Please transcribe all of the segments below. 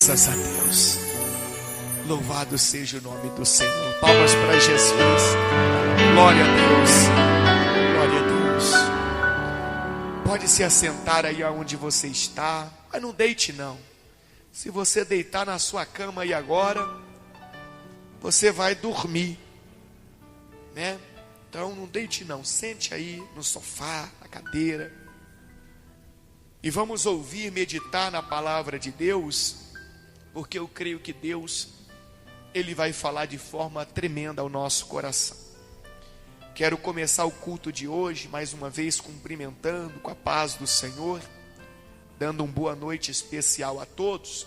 Graças a Deus. Louvado seja o nome do Senhor. Palmas para Jesus. Glória a Deus. Glória a Deus. Pode se assentar aí onde você está, mas não deite não. Se você deitar na sua cama aí agora, você vai dormir, né? Então não deite não, sente aí no sofá, na cadeira. E vamos ouvir, meditar na palavra de Deus, porque eu creio que Deus, Ele vai falar de forma tremenda ao nosso coração. Quero começar o culto de hoje, mais uma vez, cumprimentando com a paz do Senhor, dando uma boa noite especial a todos,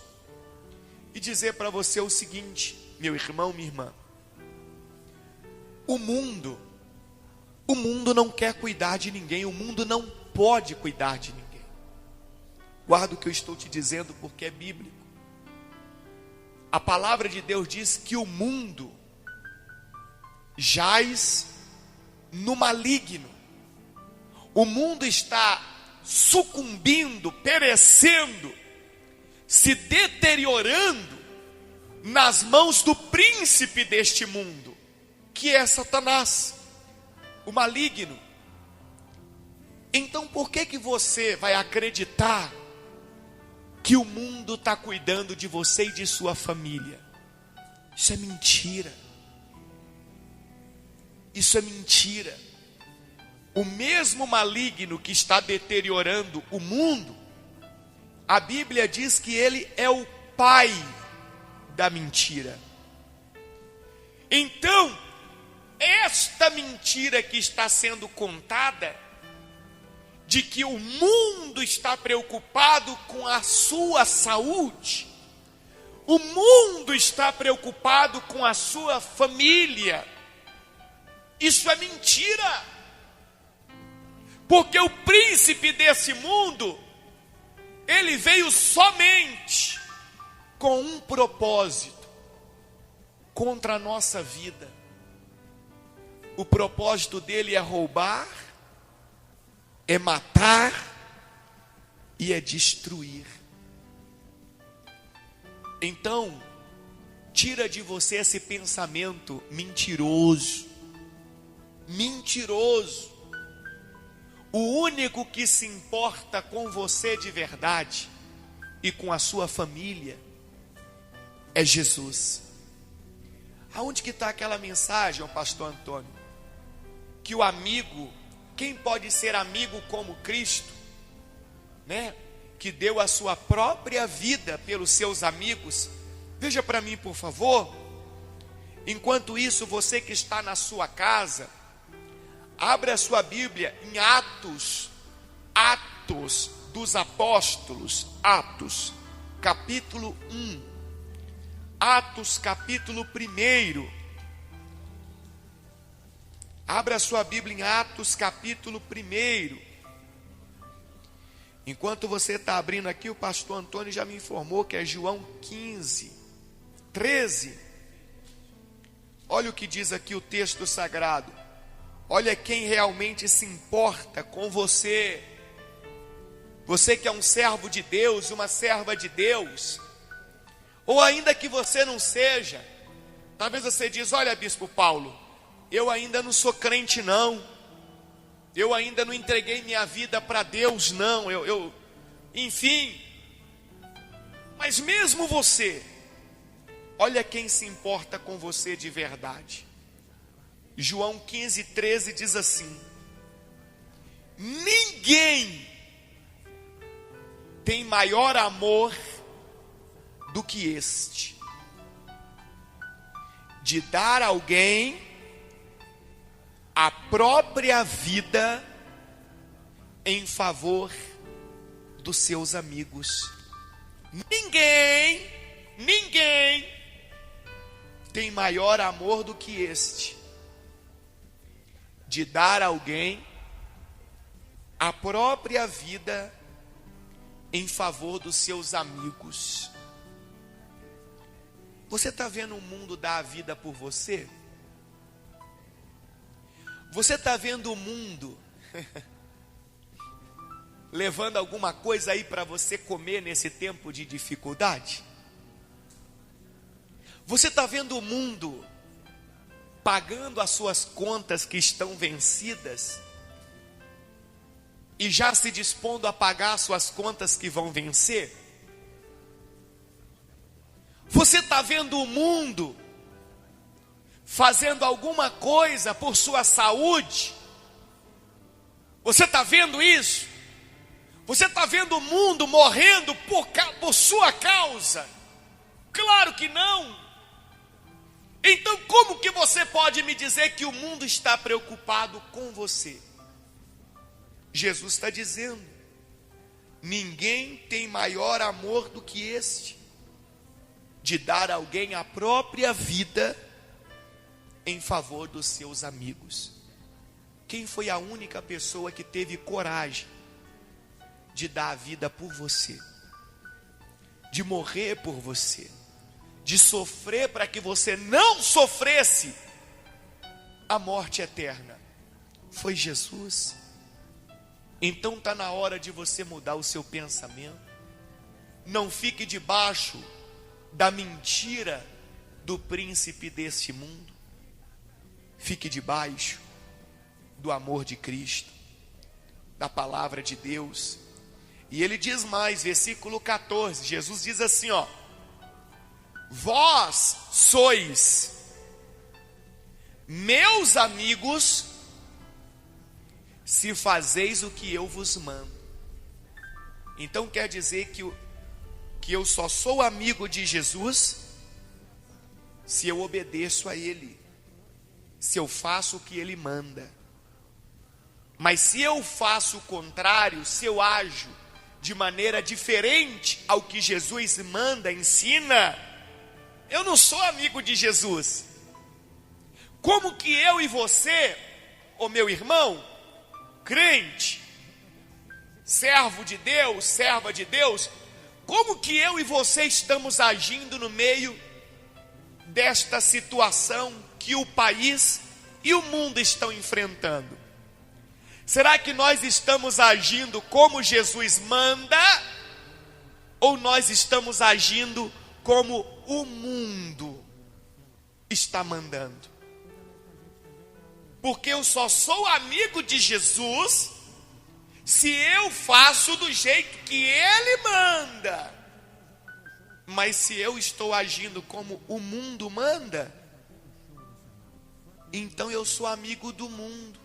e dizer para você o seguinte, meu irmão, minha irmã, o mundo não quer cuidar de ninguém, o mundo não pode cuidar de ninguém. Guarda o que eu estou te dizendo porque é bíblico. A palavra de Deus diz que o mundo jaz no maligno. O mundo está sucumbindo, perecendo, se deteriorando nas mãos do príncipe deste mundo, que é Satanás, o maligno. Então por que você vai acreditar que o mundo está cuidando de você e de sua família? Isso é mentira. Isso é mentira. O mesmo maligno que está deteriorando o mundo, a Bíblia diz que ele é o pai da mentira. Então, esta mentira que está sendo contada, de que o mundo está preocupado com a sua saúde, o mundo está preocupado com a sua família, isso é mentira, porque o príncipe desse mundo, ele veio somente com um propósito, contra a nossa vida. O propósito dele é roubar, é matar e é destruir. Então, tira de você esse pensamento mentiroso. Mentiroso. O único que se importa com você de verdade e com a sua família é Jesus. Aonde que está aquela mensagem, pastor Antônio? Que o amigo, quem pode ser amigo como Cristo, né? Que deu a sua própria vida pelos seus amigos. Veja para mim, por favor. Enquanto isso, você que está na sua casa, abra a sua Bíblia em Atos dos Apóstolos, Atos, capítulo 1. Atos, capítulo 1. Abra a sua Bíblia em Atos, capítulo 1. Enquanto você está abrindo aqui, o pastor Antônio já me informou que é João 15, 13. Olha o que diz aqui o texto sagrado. Olha quem realmente se importa com você. Você que é um servo de Deus, uma serva de Deus. Ou ainda que você não seja. Talvez você diz, olha, bispo Paulo, eu ainda não sou crente não. Eu ainda não entreguei minha vida para Deus não. Enfim. Mas mesmo você, olha quem se importa com você de verdade. João 15, 13 diz assim: ninguém tem maior amor do que este, de dar a alguém a própria vida em favor dos seus amigos. Ninguém tem maior amor do que este, de dar a alguém a própria vida em favor dos seus amigos. Você está vendo o mundo dar a vida por você? Você está vendo o mundo levando alguma coisa aí para você comer nesse tempo de dificuldade? Você está vendo o mundo pagando as suas contas que estão vencidas e já se dispondo a pagar as suas contas que vão vencer? Você está vendo o mundo fazendo alguma coisa por sua saúde? Você está vendo isso? Você está vendo o mundo morrendo por sua causa? Claro que não. Então como que você pode me dizer que o mundo está preocupado com você? Jesus está dizendo: ninguém tem maior amor do que este, de dar a alguém a própria vida em favor dos seus amigos. Quem foi a única pessoa que teve coragem de dar a vida por você, de morrer por você, de sofrer para que você não sofresse a morte eterna? Foi Jesus. Então está na hora de você mudar o seu pensamento. Não fique debaixo da mentira do príncipe deste mundo. Fique debaixo do amor de Cristo, da palavra de Deus. E ele diz mais, versículo 14, Jesus diz assim, ó: vós sois meus amigos se fazeis o que eu vos mando. Então quer dizer que eu só sou amigo de Jesus se eu obedeço a Ele, se eu faço o que Ele manda. Mas se eu faço o contrário, se eu ajo de maneira diferente ao que Jesus manda, ensina, eu não sou amigo de Jesus. Como que eu e você, ô meu irmão, crente, servo de Deus, serva de Deus, como que eu e você estamos agindo no meio desta situação que o país e o mundo estão enfrentando? Será que nós estamos agindo como Jesus manda, ou nós estamos agindo como o mundo está mandando? Porque eu só sou amigo de Jesus se eu faço do jeito que Ele manda. Mas se eu estou agindo como o mundo manda, então eu sou amigo do mundo.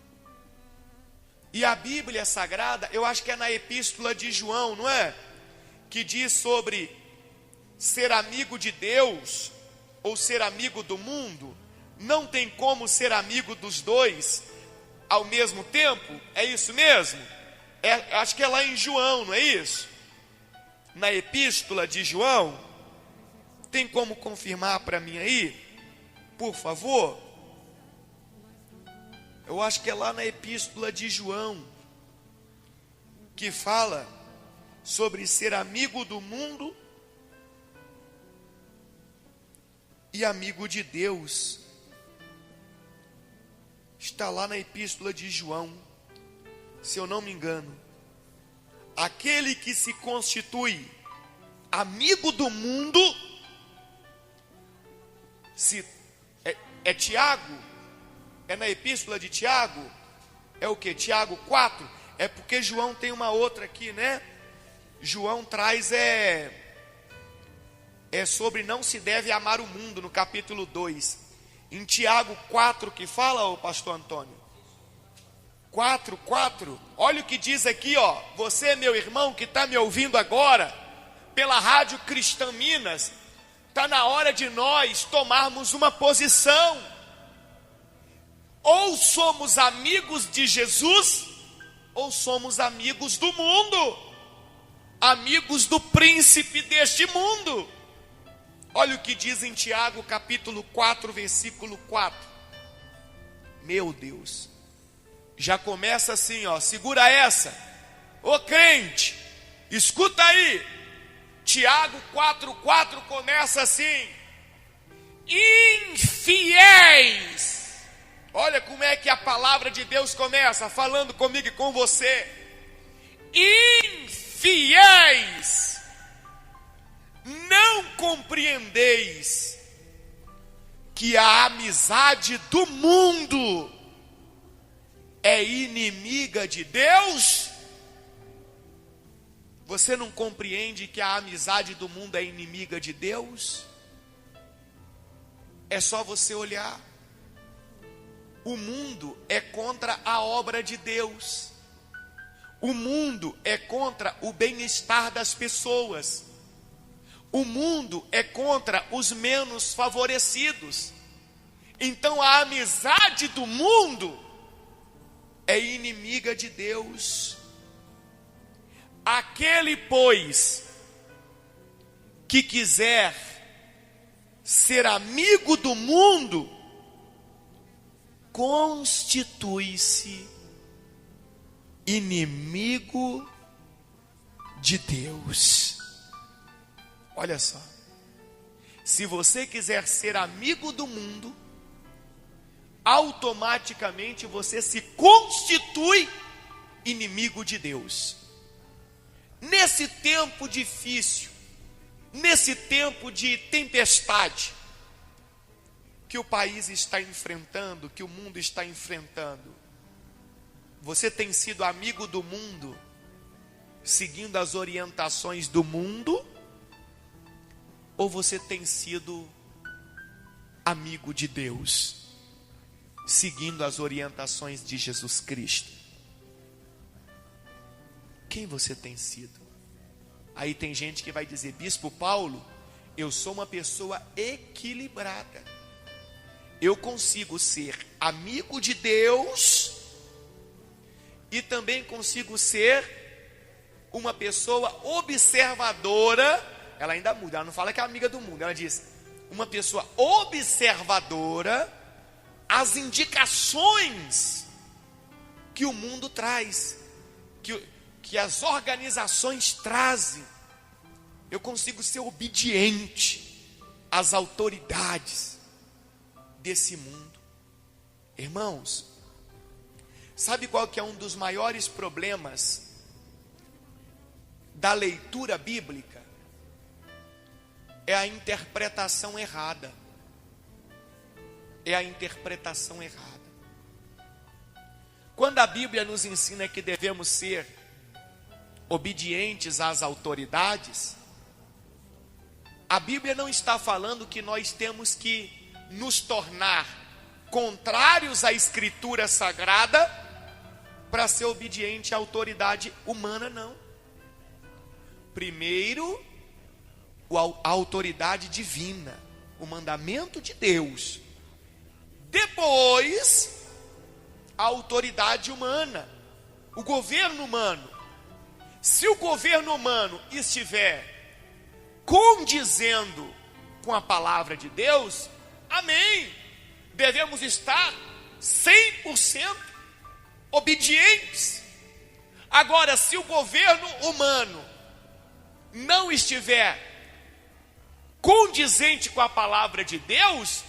E a Bíblia Sagrada, eu acho que é na Epístola de João, não é? Que diz sobre ser amigo de Deus ou ser amigo do mundo. Não tem como ser amigo dos dois ao mesmo tempo. É isso mesmo? Acho que é lá em João, não é isso? Na Epístola de João. Tem como confirmar para mim aí? Por favor. Eu acho que é lá na Epístola de João que fala sobre ser amigo do mundo e amigo de Deus. Está lá na Epístola de João, se eu não me engano. Aquele que se constitui amigo do mundo, é Tiago. É na Epístola de Tiago? É o que? Tiago 4? É porque João tem uma outra aqui, né? João traz sobre não se deve amar o mundo, no capítulo 2. Em Tiago 4 que fala, o pastor Antônio? 4, olha o que diz aqui, ó. Você, meu irmão, que está me ouvindo agora, pela Rádio Cristã Minas, está na hora de nós tomarmos uma posição. Ou somos amigos de Jesus, ou somos amigos do mundo, amigos do príncipe deste mundo. Olha o que diz em Tiago capítulo 4, versículo 4. Meu Deus, já começa assim, ó, segura essa. Ô crente, escuta aí. Tiago 4 começa assim: infiéis. Olha como é que a palavra de Deus começa, falando comigo e com você. Infiéis, não compreendeis que a amizade do mundo é inimiga de Deus? Você não compreende que a amizade do mundo é inimiga de Deus? É só você olhar. O mundo é contra a obra de Deus. O mundo é contra o bem-estar das pessoas. O mundo é contra os menos favorecidos. Então a amizade do mundo é inimiga de Deus. Aquele, pois, que quiser ser amigo do mundo, constitui-se inimigo de Deus. Olha só. Se você quiser ser amigo do mundo, automaticamente você se constitui inimigo de Deus. Nesse tempo difícil, nesse tempo de tempestade que o país está enfrentando, que o mundo está enfrentando, você tem sido amigo do mundo, seguindo as orientações do mundo, ou você tem sido amigo de Deus, seguindo as orientações de Jesus Cristo? Quem você tem sido? Aí tem gente que vai dizer: Bispo Paulo, eu sou uma pessoa equilibrada. Eu consigo ser amigo de Deus e também consigo ser uma pessoa observadora. Ela ainda muda, ela não fala que é amiga do mundo, ela diz uma pessoa observadora às indicações que o mundo traz, que as organizações trazem. Eu consigo ser obediente às autoridades desse mundo. Irmãos, sabe qual que é um dos maiores problemas da leitura bíblica? É a interpretação errada. É a interpretação errada. Quando a Bíblia nos ensina que devemos ser obedientes às autoridades, a Bíblia não está falando que nós temos que nos tornar contrários à Escritura Sagrada para ser obediente à autoridade humana, não. Primeiro, a autoridade divina, o mandamento de Deus. Depois, a autoridade humana, o governo humano. Se o governo humano estiver condizendo com a palavra de Deus, amém. Devemos estar 100% obedientes. Agora, se o governo humano não estiver condizente com a palavra de Deus,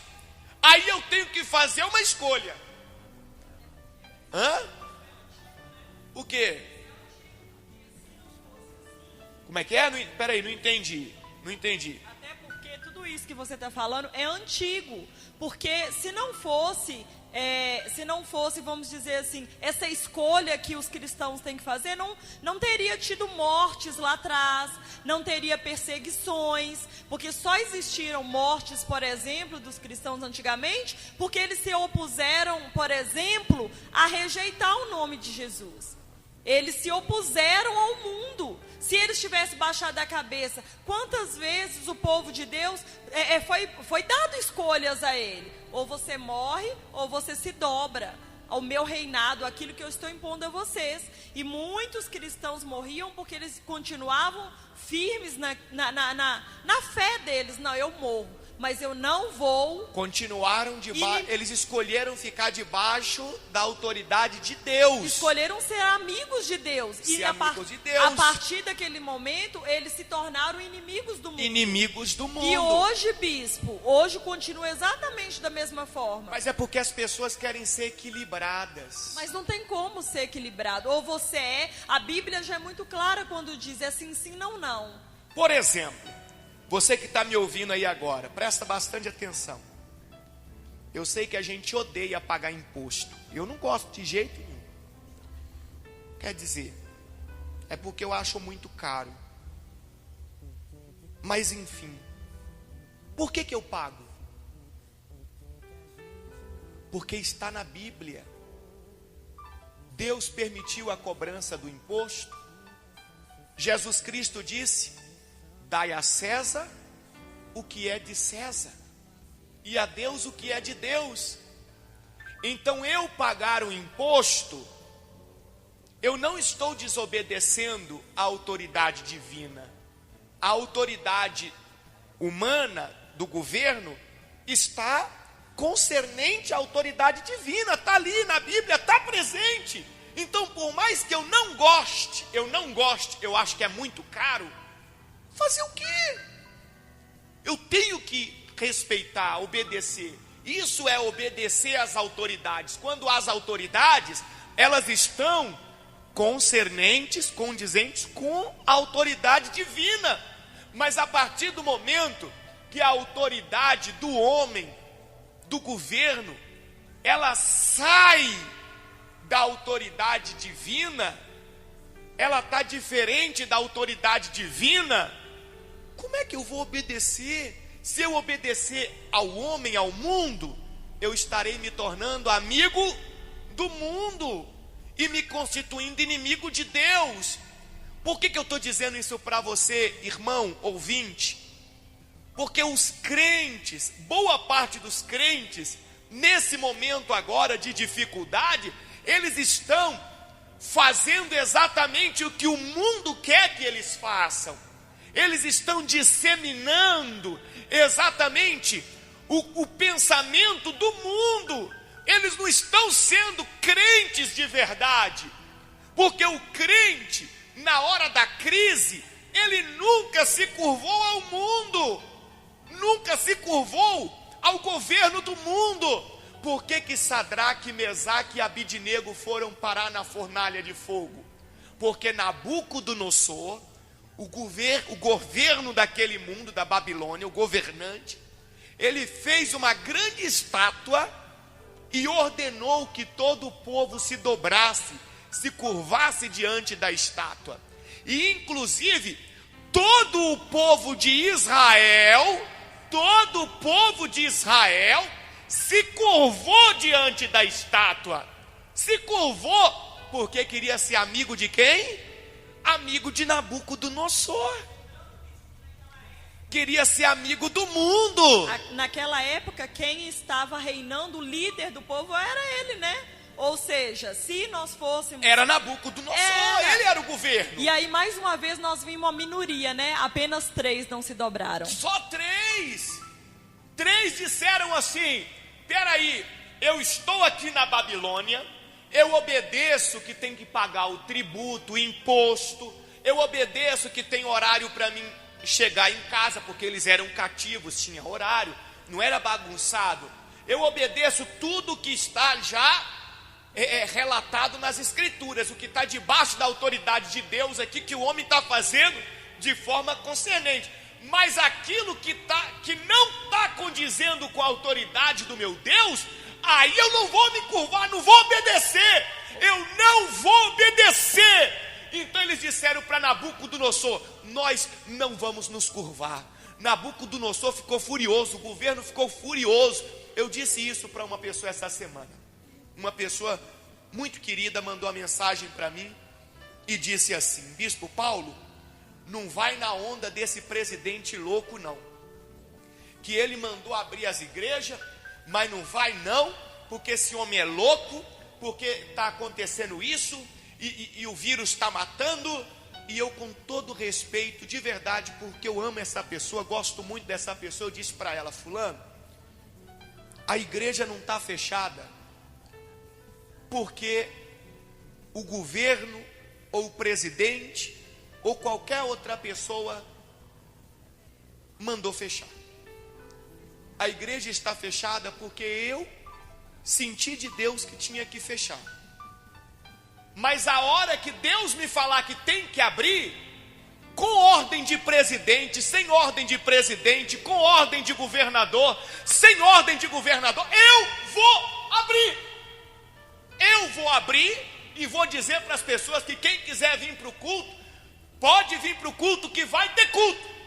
aí eu tenho que fazer uma escolha. O quê? Como é que é? Peraí, não entendi. Até porque tudo isso que você está falando é antigo. Porque se não fosse, vamos dizer assim, essa escolha que os cristãos têm que fazer, não teria tido mortes lá atrás, não teria perseguições, porque só existiram mortes, por exemplo, dos cristãos antigamente, porque eles se opuseram, por exemplo, a rejeitar o nome de Jesus. Eles se opuseram ao mundo. Se eles tivessem baixado a cabeça, quantas vezes o povo de Deus foi dado escolhas a ele? Ou você morre, ou você se dobra ao meu reinado, aquilo que eu estou impondo a vocês. E muitos cristãos morriam porque eles continuavam firmes na fé deles. Não, eu morro, mas eu não vou. Continuaram eles escolheram ficar debaixo da autoridade de Deus. Escolheram ser amigos de Deus. A partir daquele momento, eles se tornaram inimigos do mundo. Inimigos do mundo. E hoje, bispo, hoje continua exatamente da mesma forma. Mas é porque as pessoas querem ser equilibradas. Mas não tem como ser equilibrado. Ou você é, a Bíblia já é muito clara quando diz é sim, sim, não, não. Por exemplo, você que está me ouvindo aí agora, presta bastante atenção. Eu sei que a gente odeia pagar imposto. Eu não gosto de jeito nenhum. Quer dizer, é porque eu acho muito caro. Mas enfim, por que eu pago? Porque está na Bíblia. Deus permitiu a cobrança do imposto. Jesus Cristo disse: dai a César o que é de César, e a Deus o que é de Deus. Então eu pagar o imposto, eu não estou desobedecendo a autoridade divina. A autoridade humana do governo está concernente à autoridade divina, está ali na Bíblia, está presente. Então, por mais que eu não goste, eu acho que é muito caro, fazer o quê? Eu tenho que respeitar, obedecer. Isso é obedecer às autoridades. Quando as autoridades, elas estão concernentes, condizentes com a autoridade divina. Mas a partir do momento que a autoridade do homem, do governo, ela sai da autoridade divina, ela está diferente da autoridade divina, como é que eu vou obedecer? Se eu obedecer ao homem, ao mundo, eu estarei me tornando amigo do mundo e me constituindo inimigo de Deus. Por que eu estou dizendo isso para você, irmão, ouvinte? Porque os crentes, boa parte dos crentes, nesse momento agora de dificuldade, eles estão fazendo exatamente o que o mundo quer que eles façam. Eles estão disseminando exatamente o pensamento do mundo. Eles não estão sendo crentes de verdade. Porque o crente, na hora da crise, ele nunca se curvou ao mundo. Nunca se curvou ao governo do mundo. Por que Sadraque, Mesaque e Abidnego foram parar na fornalha de fogo? Porque Nabucodonosor, o governo daquele mundo, da Babilônia, o governante, ele fez uma grande estátua e ordenou que todo o povo se dobrasse, se curvasse diante da estátua. E inclusive, todo o povo de Israel se curvou diante da estátua. Se curvou porque queria ser amigo de quem? Amigo de Nabucodonosor. Queria ser amigo do mundo. Naquela época, quem estava reinando, o líder do povo, era ele, né? Ou seja, se nós fôssemos... Era Nabucodonosor, ele era o governo. E aí, mais uma vez, nós vimos uma minoria, né? Apenas 3 não se dobraram. Só 3. 3 disseram assim: peraí, eu estou aqui na Babilônia, eu obedeço que tem que pagar o tributo, o imposto, eu obedeço que tem horário para mim chegar em casa, porque eles eram cativos, tinha horário, não era bagunçado. Eu obedeço tudo que está já relatado nas escrituras, o que está debaixo da autoridade de Deus aqui, que o homem está fazendo de forma concernente. Mas aquilo que não está condizendo com a autoridade do meu Deus, aí eu não vou me curvar, não vou obedecer. Eu não vou obedecer. Então eles disseram para Nabucodonosor: nós não vamos nos curvar. Nabucodonosor ficou furioso, o governo ficou furioso. Eu disse isso para uma pessoa essa semana. Uma pessoa muito querida mandou uma mensagem para mim e disse assim: Bispo Paulo, não vai na onda desse presidente louco não, que ele mandou abrir as igrejas, mas não vai não, porque esse homem é louco, porque está acontecendo isso, e o vírus está matando. E eu, com todo respeito, de verdade, porque eu amo essa pessoa, gosto muito dessa pessoa, eu disse para ela: fulano, a igreja não está fechada porque o governo, ou o presidente, ou qualquer outra pessoa mandou fechar. A igreja está fechada porque eu senti de Deus que tinha que fechar. Mas a hora que Deus me falar que tem que abrir, com ordem de presidente, sem ordem de presidente, com ordem de governador, sem ordem de governador, eu vou abrir. Eu vou abrir e vou dizer para as pessoas que quem quiser vir para o culto, pode vir para o culto, que vai ter culto.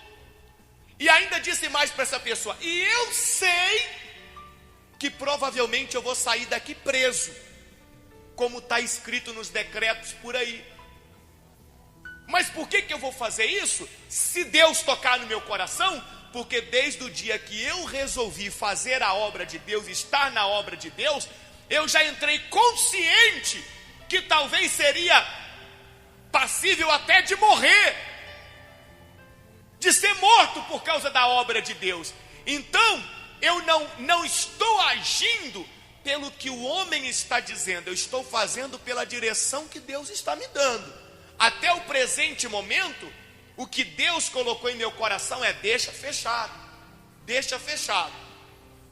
E ainda disse mais para essa pessoa: e eu sei que provavelmente eu vou sair daqui preso, como está escrito nos decretos por aí. Mas por que eu vou fazer isso? Se Deus tocar no meu coração, porque desde o dia que eu resolvi fazer a obra de Deus, estar na obra de Deus, eu já entrei consciente que talvez seria passível até de morrer, de ser morto por causa da obra de Deus. Então, eu não estou agindo pelo que o homem está dizendo, eu estou fazendo pela direção que Deus está me dando. Até o presente momento, o que Deus colocou em meu coração é: deixa fechado, deixa fechado.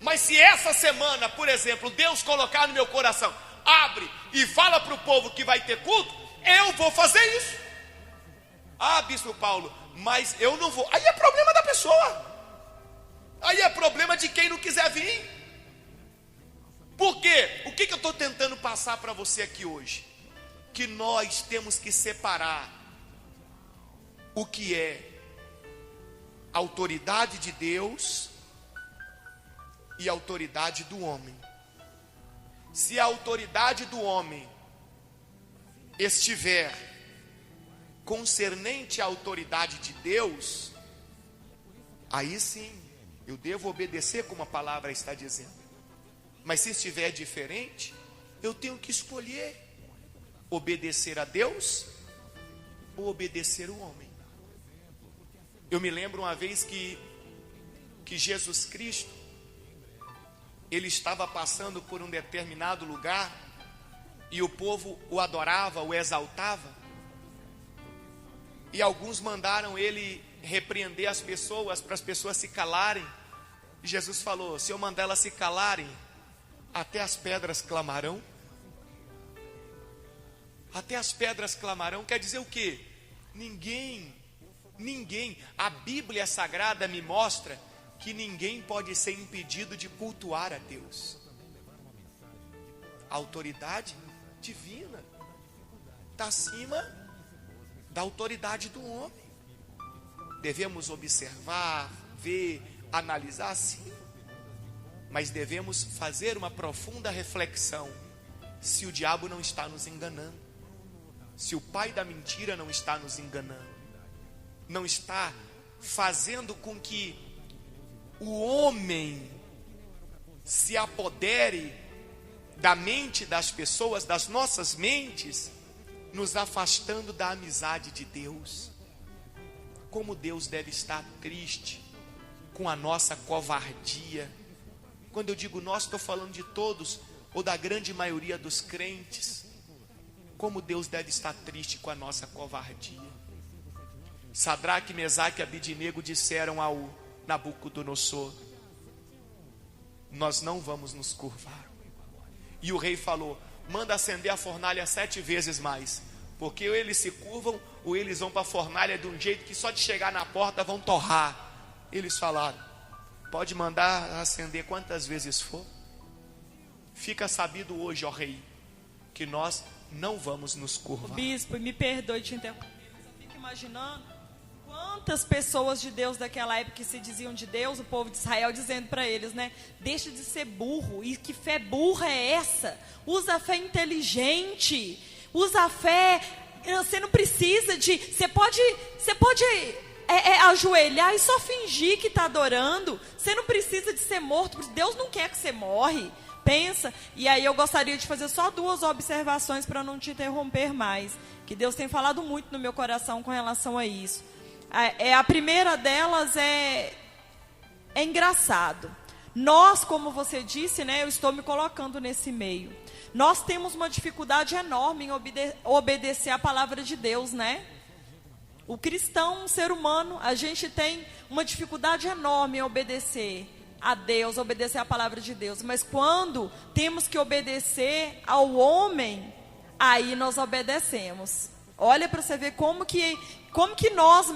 Mas se essa semana, por exemplo, Deus colocar no meu coração: abre e fala para o povo que vai ter culto, eu vou fazer isso. Ah, Bispo Paulo, mas eu não vou. Aí é problema da pessoa, aí é problema de quem não quiser vir. Por quê? O que eu estou tentando passar para você aqui hoje? Que nós temos que separar o que é autoridade de Deus e autoridade do homem. Se a autoridade do homem estiver concernente à autoridade de Deus, aí sim eu devo obedecer como a palavra está dizendo. Mas se estiver diferente, eu tenho que escolher obedecer a Deus ou obedecer o homem. Eu me lembro uma vez que Jesus Cristo, ele estava passando por um determinado lugar e o povo o adorava, o exaltava, e alguns mandaram ele repreender as pessoas, para as pessoas se calarem. E Jesus falou: se eu mandar elas se calarem, até as pedras clamarão. Até as pedras clamarão, quer dizer o quê? Ninguém, a Bíblia Sagrada me mostra que ninguém pode ser impedido de cultuar a Deus. A autoridade divina está acima da autoridade do homem. Devemos observar, ver, analisar, sim, mas devemos fazer uma profunda reflexão se o diabo não está nos enganando, se o pai da mentira não está nos enganando, não está fazendo com que o homem se apodere da mente das pessoas, das nossas mentes, nos afastando da amizade de Deus. Como Deus deve estar triste com a nossa covardia. Quando eu digo nós, estou falando de todos, ou da grande maioria dos crentes. Como Deus deve estar triste com a nossa covardia. Sadraque, Mesaque e Abidnego disseram ao Nabucodonosor: nós não vamos nos curvar. E o rei falou: manda acender a fornalha 7 vezes mais, porque ou eles se curvam, ou eles vão para a fornalha de um jeito que só de chegar na porta vão torrar. Eles falaram: pode mandar acender quantas vezes for. Fica sabido hoje, ó rei, que nós não vamos nos curvar. Bispo, me perdoe te interromper, mas eu fico imaginando quantas pessoas de Deus daquela época que se diziam de Deus, o povo de Israel, dizendo para eles, né? Deixa de ser burro. E que fé burra é essa? Usa a fé inteligente. Usa a fé. Você não precisa de... Você pode ajoelhar e só fingir que está adorando. Você não precisa de ser morto. Deus não quer que você morre. Pensa. E aí eu gostaria de fazer só 2 observações para não te interromper mais. Que Deus tem falado muito no meu coração com relação a isso. A primeira delas é engraçado. Nós, como você disse, né, eu estou me colocando nesse meio. Nós temos uma dificuldade enorme em obedecer a palavra de Deus, né? O cristão, um ser humano, a gente tem uma dificuldade enorme em obedecer a Deus, obedecer a palavra de Deus. Mas quando temos que obedecer ao homem, aí nós obedecemos. Olha para você ver como que nós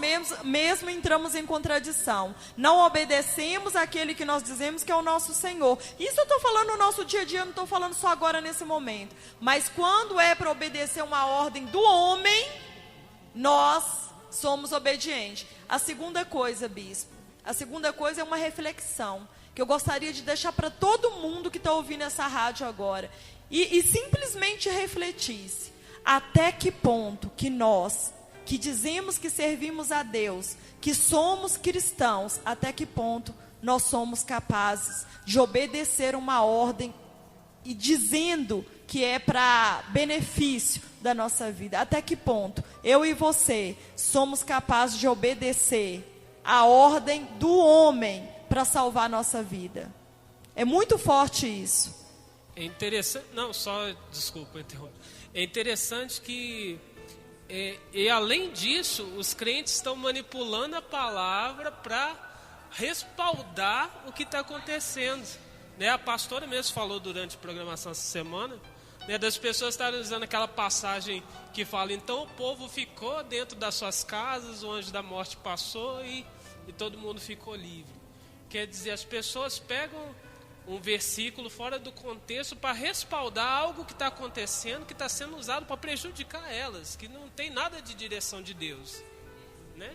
mesmo entramos em contradição? Não obedecemos àquele que nós dizemos que é o nosso Senhor. Isso eu estou falando no nosso dia a dia, eu não estou falando só agora nesse momento. Mas quando é para obedecer uma ordem do homem, nós somos obedientes. A segunda coisa, bispo, a segunda coisa é uma reflexão que eu gostaria de deixar para todo mundo que está ouvindo essa rádio agora. E simplesmente refletisse. Até que ponto que nós, que dizemos que servimos a Deus, que somos cristãos, até que ponto nós somos capazes de obedecer uma ordem e dizendo que é para benefício da nossa vida? Até que ponto eu e você somos capazes de obedecer a ordem do homem para salvar a nossa vida? É muito forte isso. É interessante, desculpa interromper. É interessante que, e além disso, os crentes estão manipulando a palavra para respaldar o que está acontecendo. Né? A pastora mesmo falou durante a programação essa semana, né, das pessoas estarem usando aquela passagem que fala: então o povo ficou dentro das suas casas, o anjo da morte passou e todo mundo ficou livre. Quer dizer, as pessoas pegam um versículo fora do contexto para respaldar algo que está acontecendo, que está sendo usado para prejudicar elas, que não tem nada de direção de Deus, né?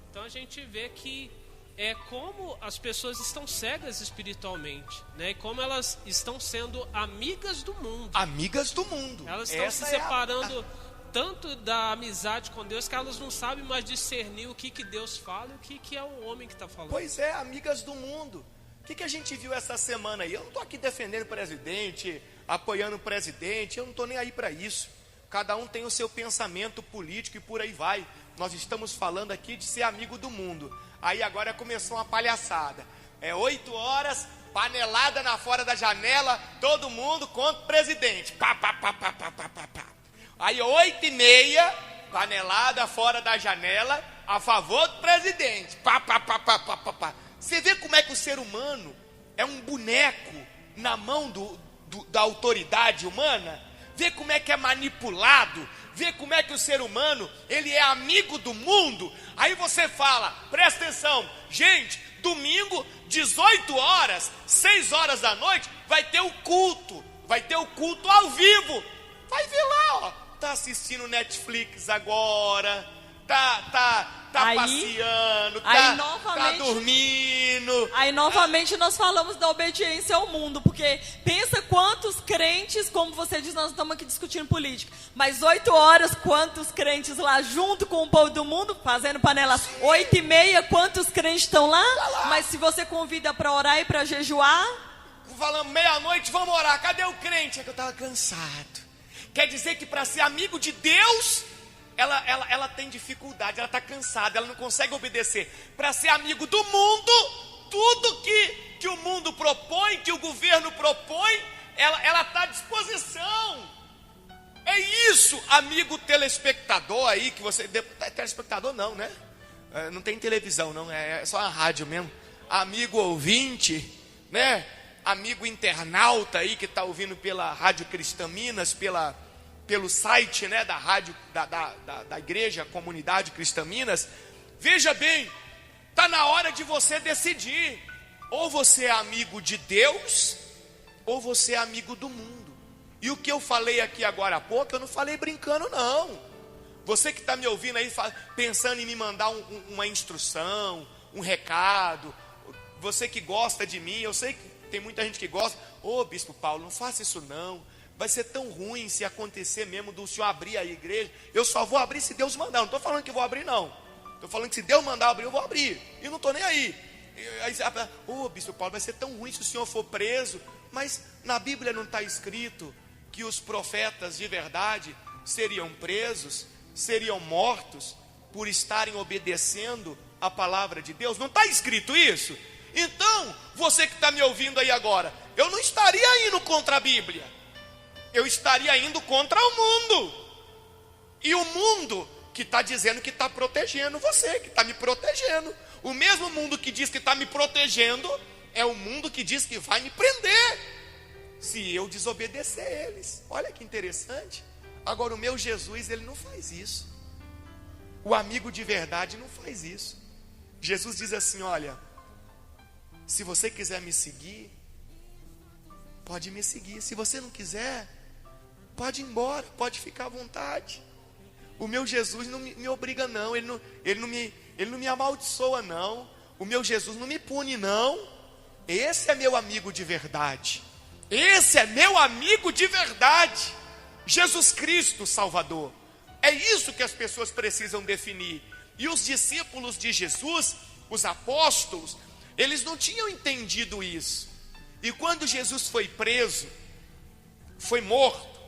Então a gente vê que é como as pessoas estão cegas espiritualmente, né? E como elas estão sendo amigas do mundo. Amigas do mundo. Elas estão se separando tanto da amizade com Deus que elas não sabem mais discernir o que Deus fala e o que é o homem que está falando. Pois é, amigas do mundo. O que a gente viu essa semana aí? Eu não estou aqui defendendo o presidente, apoiando o presidente, eu não estou nem aí para isso. Cada um tem o seu pensamento político e por aí vai. Nós estamos falando aqui de ser amigo do mundo. Aí agora começou uma palhaçada. 8 horas, panelada na fora da janela, todo mundo contra o presidente. Pá, pá, pá, pá, pá, pá, pá, pá. Aí 8h30, panelada fora da janela, a favor do presidente. Pá, pá, pá, pá, pá, pá, pá. Você vê como é que o ser humano é um boneco na mão da autoridade humana? Vê como é que é manipulado? Vê como é que o ser humano, ele é amigo do mundo? Aí você fala, presta atenção, gente, domingo, 18 horas, 6 horas da noite, vai ter o culto ao vivo. Vai ver lá, ó, tá assistindo Netflix agora, tá aí, passeando, tá dormindo. Aí novamente nós falamos da obediência ao mundo, porque pensa quantos crentes, como você diz, nós estamos aqui discutindo política, mas 8 horas, quantos crentes lá junto com o povo do mundo, fazendo panela. 8h30, quantos crentes estão lá? Mas se você convida para orar e para jejuar, falamos meia-noite, vamos orar, cadê o crente? É que eu estava cansado. Quer dizer que para ser amigo de Deus, ela tem dificuldade, ela está cansada, ela não consegue obedecer. Para ser amigo do mundo, tudo que o mundo propõe, que o governo propõe, ela está à disposição. É isso, amigo telespectador aí, que você... Telespectador não, né? Não tem televisão não, é só a rádio mesmo. Amigo ouvinte, né? Amigo internauta aí que está ouvindo pela Rádio Cristã Minas, pelo site, né, da rádio da igreja, comunidade Cristã Minas. Veja bem, está na hora de você decidir. Ou você é amigo de Deus, ou você é amigo do mundo. E o que eu falei aqui agora há pouco, eu não falei brincando não. Você que está me ouvindo aí, pensando em me mandar uma instrução, um recado, você que gosta de mim, eu sei que tem muita gente que gosta. Ô Bispo Paulo, não faça isso não. Vai ser tão ruim se acontecer mesmo do senhor abrir a igreja. Eu só vou abrir se Deus mandar. Não estou falando que vou abrir não. Estou falando que se Deus mandar abrir, eu vou abrir. E não estou nem aí. Ô Bispo Paulo, vai ser tão ruim se o senhor for preso. Mas na Bíblia não está escrito que os profetas de verdade seriam presos, seriam mortos por estarem obedecendo a palavra de Deus? Não está escrito isso? Então, você que está me ouvindo aí agora, eu não estaria indo contra a Bíblia, eu estaria indo contra o mundo. E o mundo que está dizendo que está protegendo você, que está me protegendo. O mesmo mundo que diz que está me protegendo é o mundo que diz que vai me prender se eu desobedecer eles. Olha que interessante. Agora o meu Jesus, ele não faz isso. O amigo de verdade não faz isso. Jesus diz assim: olha, se você quiser me seguir, pode me seguir. Se você não quiser, pode ir embora, pode ficar à vontade. O meu Jesus não me obriga não, ele não me amaldiçoa não. O meu Jesus não me pune não. Esse é meu amigo de verdade. Esse é meu amigo de verdade. Jesus Cristo Salvador. É isso que as pessoas precisam definir. E os discípulos de Jesus, os apóstolos, eles não tinham entendido isso. E quando Jesus foi preso, foi morto,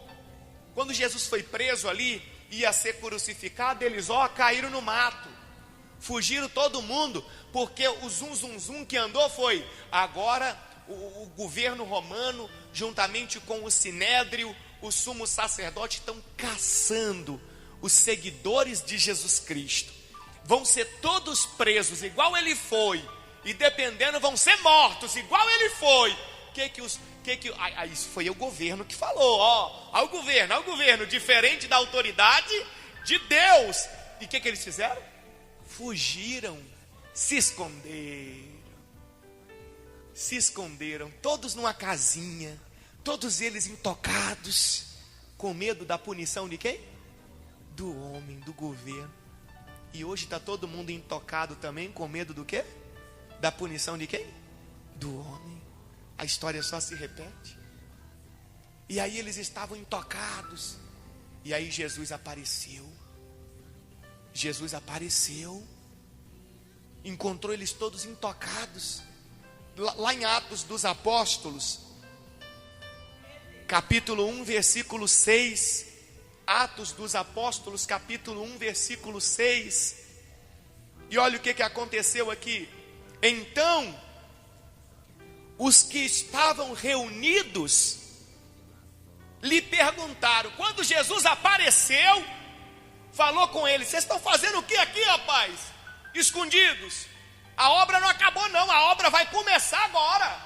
quando Jesus foi preso ali, ia ser crucificado, eles caíram no mato, fugiram todo mundo, porque o zum que andou foi, agora o governo romano, juntamente com o sinédrio, o sumo sacerdote, estão caçando os seguidores de Jesus Cristo. Vão ser todos presos igual ele foi, e dependendo vão ser mortos igual ele foi. Isso foi o governo que falou, ao governo, diferente da autoridade de Deus. E o que eles fizeram? Fugiram, se esconderam, todos numa casinha, todos eles intocados, com medo da punição de quem? Do homem, do governo. E hoje está todo mundo intocado também, com medo do quê? Da punição de quem? Do homem. A história só se repete. E aí eles estavam intocados. E aí Jesus apareceu. Encontrou eles todos intocados. Lá em Atos dos Apóstolos, capítulo 1, versículo 6. Atos dos Apóstolos, capítulo 1, versículo 6. E olha o que aconteceu aqui. Então, os que estavam reunidos lhe perguntaram. Quando Jesus apareceu, falou com eles: vocês estão fazendo o que aqui, rapaz? Escondidos. A obra não acabou não, a obra vai começar agora.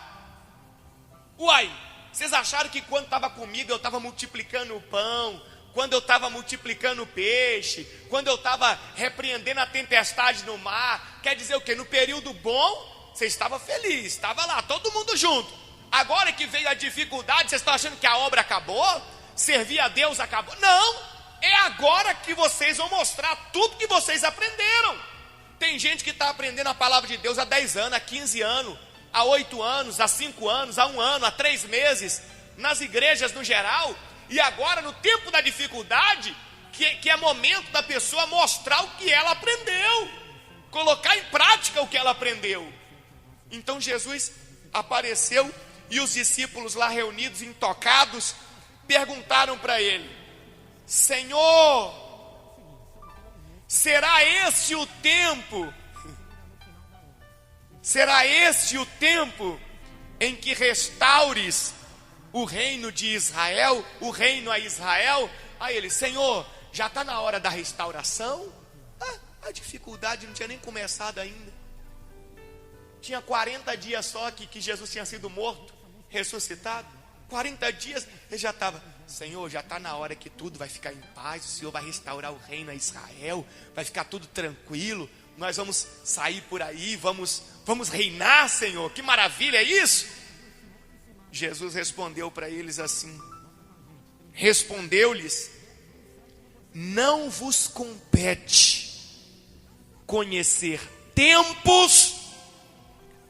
Uai, vocês acharam que quando estava comigo eu estava multiplicando o pão, quando eu estava multiplicando o peixe, quando eu estava repreendendo a tempestade no mar, quer dizer o quê? No período bom, você estava feliz, estava lá, todo mundo junto. Agora que veio a dificuldade, vocês estão achando que a obra acabou? Servir a Deus acabou? Não, é agora que vocês vão mostrar tudo que vocês aprenderam. Tem gente que está aprendendo a palavra de Deus há 10 anos, há 15 anos, há 8 anos, há 5 anos, há 1 ano, há 3 meses, nas igrejas no geral. E agora, no tempo da dificuldade, que é momento da pessoa mostrar o que ela aprendeu, colocar em prática o que ela aprendeu. Então Jesus apareceu e os discípulos lá reunidos, intocados, perguntaram para ele: Senhor, será esse o tempo? Será esse o tempo em que restaures o reino de Israel, o reino a Israel? Aí ele: Senhor, já está na hora da restauração? A dificuldade não tinha nem começado ainda. Tinha 40 dias só que Jesus tinha sido morto, ressuscitado. 40 dias, ele já estava: Senhor, já está na hora que tudo vai ficar em paz, o Senhor vai restaurar o reino a Israel, vai ficar tudo tranquilo, nós vamos sair por aí, vamos reinar, Senhor, que maravilha é isso? Jesus respondeu para eles assim, respondeu-lhes: não vos compete conhecer tempos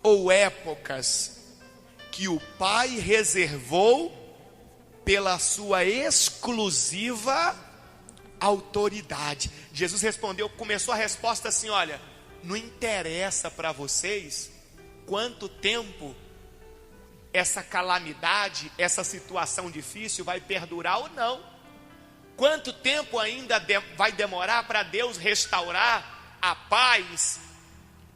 ou épocas que o Pai reservou pela sua exclusiva autoridade. Jesus respondeu, começou a resposta assim: olha, não interessa para vocês quanto tempo essa calamidade, essa situação difícil vai perdurar ou não. Quanto tempo ainda vai demorar para Deus restaurar a paz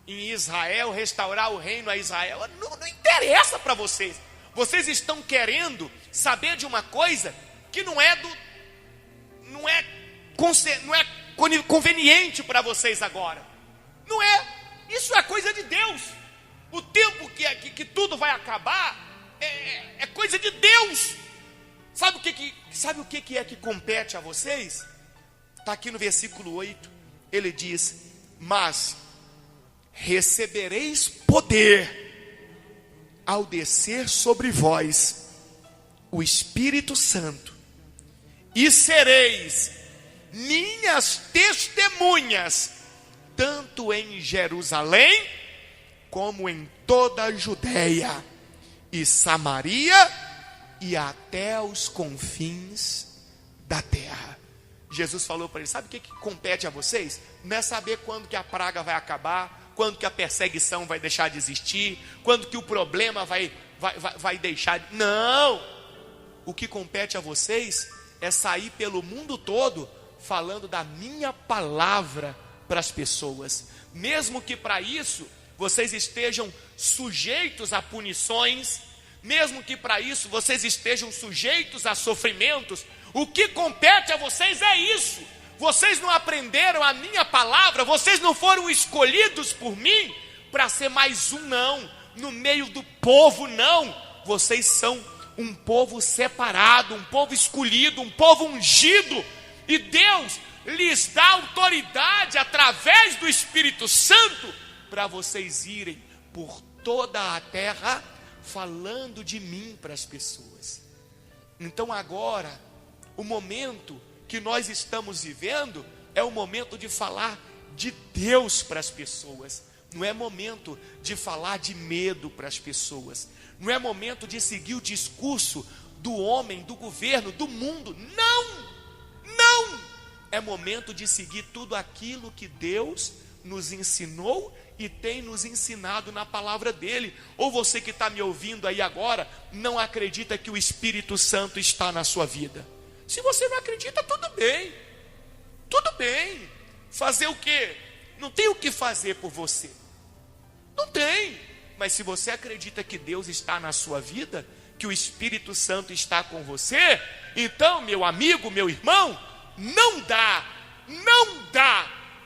em Israel, restaurar o reino a Israel? Não interessa para vocês. Vocês estão querendo saber de uma coisa que não é conveniente para vocês agora. Não é. Isso é coisa de Deus. O tempo que tudo vai acabar é coisa de Deus. Sabe o que é que compete a vocês? Está aqui no versículo 8. ele diz: mas recebereis poder ao descer sobre vós o Espírito Santo, e sereis minhas testemunhas, tanto em Jerusalém, como em toda a Judéia e Samaria, e até os confins da terra. Jesus falou para eles: sabe o que compete a vocês? Não é saber quando que a praga vai acabar, quando que a perseguição vai deixar de existir, quando que o problema vai deixar. Não! O que compete a vocês é sair pelo mundo todo falando da minha palavra para as pessoas, mesmo que para isso vocês estejam sujeitos a punições, mesmo que para isso vocês estejam sujeitos a sofrimentos. O que compete a vocês é isso. Vocês não aprenderam a minha palavra, vocês não foram escolhidos por mim para ser mais um, não, no meio do povo, não. Vocês são um povo separado, um povo escolhido, um povo ungido, e Deus lhes dá autoridade através do Espírito Santo para vocês irem por toda a terra falando de mim para as pessoas. Então agora, o momento que nós estamos vivendo é o momento de falar de Deus para as pessoas. Não é momento de falar de medo para as pessoas. Não é momento de seguir o discurso do homem, do governo, do mundo. Não! Não! É momento de seguir tudo aquilo que Deus nos ensinou e tem nos ensinado na palavra dele. Ou você que está me ouvindo aí agora, não acredita que o Espírito Santo está na sua vida? Se você não acredita, tudo bem. Tudo bem. Fazer o quê? Não tem o que fazer por você. Não tem. Mas se você acredita que Deus está na sua vida, que o Espírito Santo está com você, então, meu amigo, meu irmão, não dá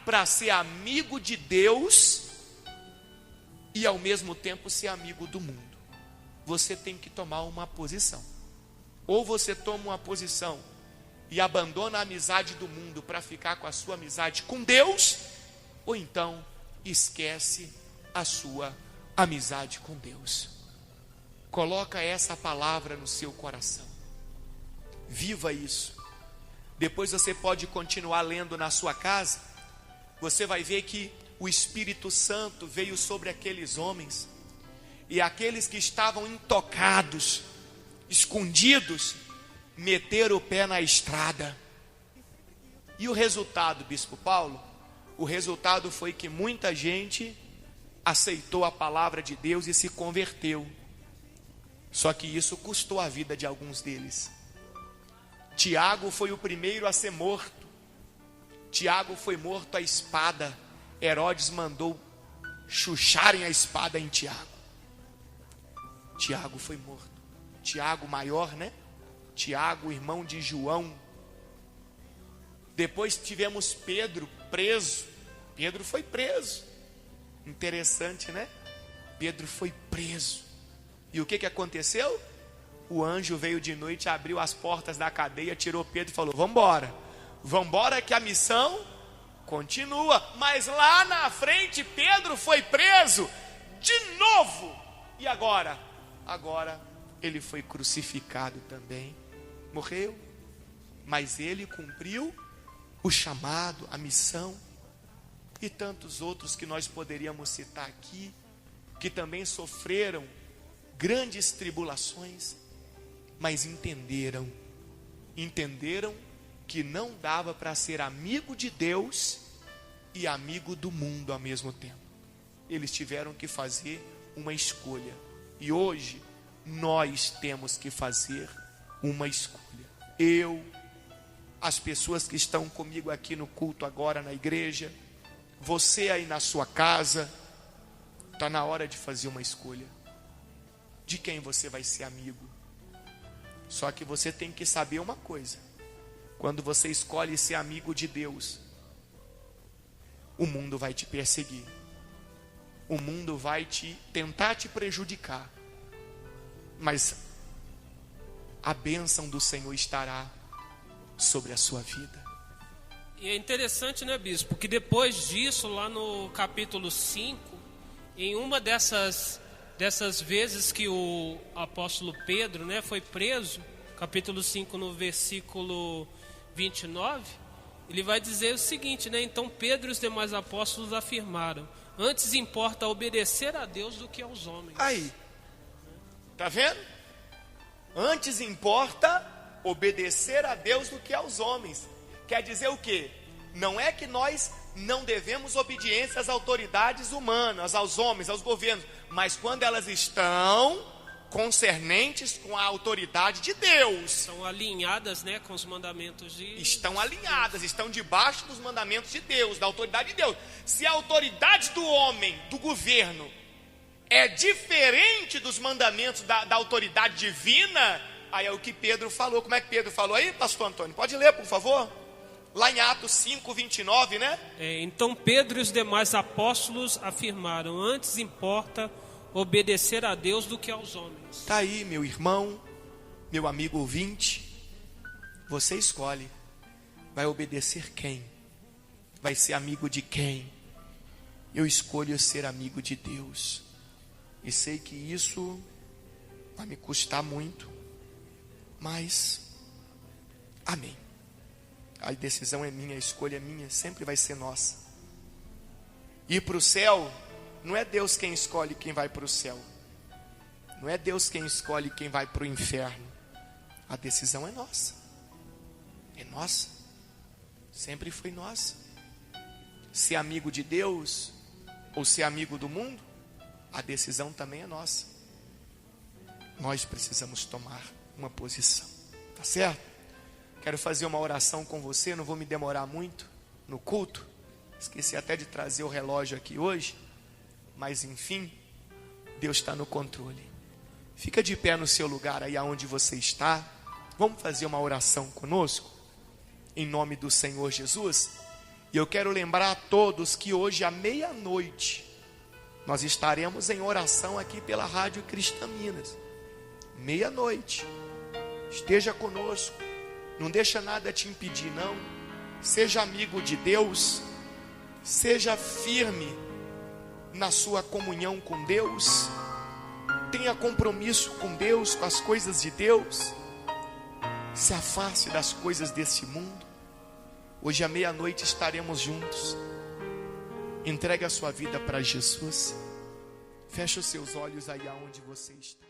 para ser amigo de Deus e ao mesmo tempo ser amigo do mundo. Você tem que tomar uma posição. Ou você toma uma posição e abandona a amizade do mundo para ficar com a sua amizade com Deus, ou então esquece a sua amizade com Deus. Coloca essa palavra no seu coração. Viva isso. Depois você pode continuar lendo na sua casa. Você vai ver que o Espírito Santo veio sobre aqueles homens, e aqueles que estavam intocados, escondidos, meteram o pé na estrada. E o resultado, Bispo Paulo? O resultado foi que muita gente aceitou a palavra de Deus e se converteu. Só que isso custou a vida de alguns deles. Tiago foi o primeiro a ser morto. Tiago foi morto à espada. Herodes mandou chucharem a espada em Tiago. Tiago foi morto. Tiago maior, né? Tiago, irmão de João. Depois tivemos Pedro preso. Pedro foi preso. Interessante, né? Pedro foi preso. E o que aconteceu? O anjo veio de noite, abriu as portas da cadeia, tirou Pedro e falou: vambora, vambora que a missão continua. Mas lá na frente Pedro foi preso de novo. E agora? Agora ele foi crucificado também. Morreu. Mas ele cumpriu o chamado, a missão. E tantos outros que nós poderíamos citar aqui, que também sofreram grandes tribulações, mas entenderam que não dava para ser amigo de Deus e amigo do mundo ao mesmo tempo. Eles tiveram que fazer uma escolha. E hoje nós temos que fazer uma escolha. Eu, as pessoas que estão comigo aqui no culto agora na igreja, você aí na sua casa, está na hora de fazer uma escolha. De quem você vai ser amigo? Só que você tem que saber uma coisa: quando você escolhe ser amigo de Deus, o mundo vai te perseguir, o mundo vai tentar te prejudicar, mas a bênção do Senhor estará sobre a sua vida. E é interessante, né, bispo? Porque depois disso, lá no capítulo 5, em uma dessas vezes que o apóstolo Pedro, né, foi preso, capítulo 5, no versículo 29, ele vai dizer o seguinte, né? Então Pedro e os demais apóstolos afirmaram: antes importa obedecer a Deus do que aos homens. Aí, tá vendo? Antes importa obedecer a Deus do que aos homens. Quer dizer o quê? Não é que nós não devemos obediência às autoridades humanas, aos homens, aos governos, mas quando elas estão concernentes com a autoridade de Deus. Estão alinhadas, né, com os mandamentos de... Estão alinhadas, estão debaixo dos mandamentos de Deus, da autoridade de Deus. Se a autoridade do homem, do governo, é diferente dos mandamentos da autoridade divina, aí é o que Pedro falou. Como é que Pedro falou aí, pastor Antônio? Pode ler, por favor? Lá em Atos 5, 29, né? Então Pedro e os demais apóstolos afirmaram: antes importa obedecer a Deus do que aos homens. Tá aí, meu irmão, meu amigo ouvinte, você escolhe. Vai obedecer quem? Vai ser amigo de quem? Eu escolho ser amigo de Deus. E sei que isso vai me custar muito, mas amém. A decisão é minha, a escolha é minha, sempre vai ser nossa. Ir para o céu, não é Deus quem escolhe quem vai para o céu. Não é Deus quem escolhe quem vai para o inferno. A decisão é nossa. É nossa. Sempre foi nossa. Ser amigo de Deus ou ser amigo do mundo, a decisão também é nossa. Nós precisamos tomar uma posição. Tá certo? Quero fazer uma oração com você, não vou me demorar muito no culto. Esqueci até de trazer o relógio aqui hoje, mas enfim, Deus está no controle. Fica de pé no seu lugar aí aonde você está. Vamos fazer uma oração conosco, em nome do Senhor Jesus. E eu quero lembrar a todos que hoje à meia-noite nós estaremos em oração aqui pela Rádio Cristã Minas. Meia-noite. Esteja conosco. Não deixa nada te impedir, não. Seja amigo de Deus. Seja firme na sua comunhão com Deus. Tenha compromisso com Deus, com as coisas de Deus. Se afaste das coisas desse mundo. Hoje à meia-noite estaremos juntos. Entregue a sua vida para Jesus. Feche os seus olhos aí aonde você está.